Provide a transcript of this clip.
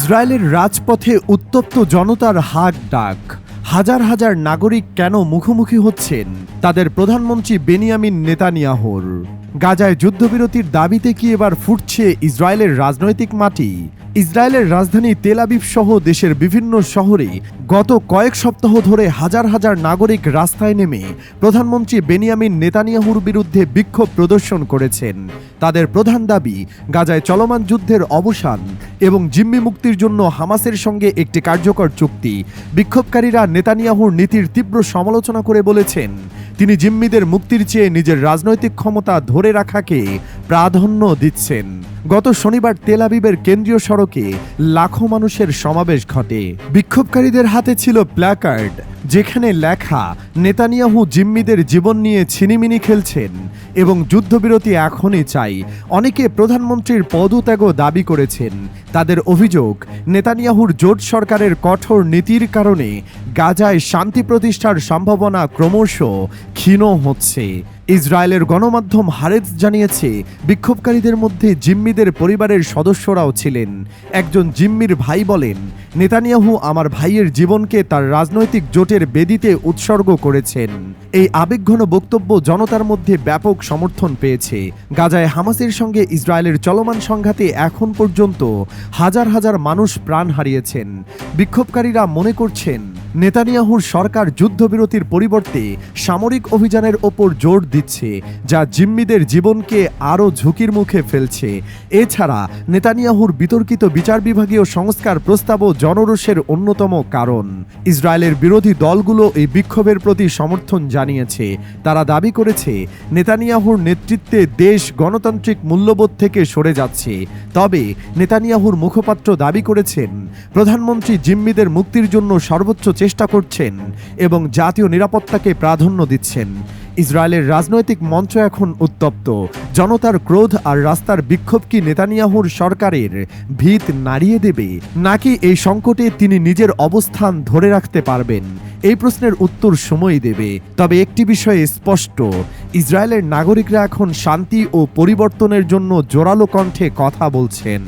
ইসরায়েলের রাজপথে উত্তপ্ত জনতার হাক ডাক। হাজার হাজার নাগরিক কেন মুখোমুখি হচ্ছেন তাদের প্রধানমন্ত্রী বেনিয়ামিন নেতানিয়াহুর? গাজায় যুদ্ধবিরতির দাবিতে কি এবার ফুটছে ইসরায়েলের রাজনৈতিক মাটি? ইসরায়েলের রাজধানী তেল আবিব সহ দেশের বিভিন্ন শহরে গত কয়েক সপ্তাহ ধরে হাজার হাজার নাগরিক রাস্তায় নেমে প্রধানমন্ত্রী বেনিয়ামিন নেতানিয়াহুর বিরুদ্ধে বিক্ষোভ প্রদর্শন করেছেন। তাদের প্রধান দাবি গাজায় চলমান যুদ্ধের অবসান এবং জিম্মি মুক্তির জন্য হামাসের সঙ্গে একটি কার্যকর চুক্তি। বিক্ষোভকারীরা নেতানিয়াহুর নীতির তীব্র সমালোচনা করে বলেছেন, তিনি জিম্মিদের মুক্তির চেয়ে নিজের রাজনৈতিক ক্ষমতা ধরে রাখাকে প্রাধান্য দিচ্ছেন। গত শনিবার তেল আবিবের কেন্দ্রীয় সড়কে লাখো মানুষের সমাবেশ ঘটে। বিক্ষোভকারীদের হাতে ছিল প্ল্যাকার্ড, যেখানে লেখা নেতানিয়াহু জিম্মিদের জীবন নিয়ে ছিনিমিনি খেলছেন এবং যুদ্ধবিরতি এখনই চাই। অনেকে প্রধানমন্ত্রীর পদত্যাগও দাবি করেছেন। তাদের অভিযোগ, নেতানিয়াহুর জোট সরকারের কঠোর নীতির কারণে গাজায় শান্তি প্রতিষ্ঠার সম্ভাবনা ক্রমশ ক্ষীণ হচ্ছে। ইসরায়েলের গণমাধ্যম হারেজ জানিয়েছে, বিক্ষোভকারীদের মধ্যে জিম্মিদের পরিবারের সদস্যরাও ছিলেন। একজন জিম্মির ভাই বলেন, নেতানিয়াহু আমার ভাইয়ের জীবনকে তার রাজনৈতিক জোটের বেদিতে উৎসর্গ করেছেন। এই আবেগঘন বক্তব্য জনতার মধ্যে ব্যাপক সমর্থন পেয়েছে। গাজায় হামাসের সঙ্গে ইসরায়েলের চলমান সংঘাতে এখন পর্যন্ত হাজার হাজার মানুষ প্রাণ হারিয়েছেন। বিক্ষোভকারীরা মনে করছেন, নেতানিয়াহুর সরকার যুদ্ধবিরতির পরিবর্তে সামরিক অভিযানের ওপর জোর দিচ্ছে, যা জিম্মিদের জীবনকে আরও ঝুঁকির মুখে ফেলছে। এছাড়া নেতানিয়াহুর বিতর্কিত বিচার বিভাগীয় সংস্কার প্রস্তাবও জনরোষের অন্যতম কারণ। ইসরায়েলের বিরোধী দলগুলো এই বিক্ষোভের প্রতি সমর্থন জানিয়েছে। তারা দাবি করেছে, নেতানিয়াহুর নেতৃত্বে দেশ গণতান্ত্রিক মূল্যবোধ থেকে সরে যাচ্ছে। তবে নেতানিয়াহুর মুখপাত্র দাবি করেছেন, প্রধানমন্ত্রী জিম্মিদের মুক্তির জন্য সর্বোচ্চ চেষ্টা করছেন এবং জাতীয় নিরাপত্তাকে প্রাধান্য দিচ্ছেন। ইসরায়েলের রাজনৈতিক মঞ্চ এখন উত্তপ্ত। জনতার ক্রোধ আর রাস্তার বিক্ষোভ কি নেতানিয়াহুর সরকারের ভিত নাড়িয়ে দেবে, নাকি এই সংকটে তিনি নিজের অবস্থান ধরে রাখতে পারবেন? এই প্রশ্নের উত্তর সময়ই দেবে। তবে একটি বিষয়ে স্পষ্ট, ইসরায়েলের নাগরিকরা এখন শান্তি ও পরিবর্তনের জন্য জোরালো কণ্ঠে কথা বলছেন।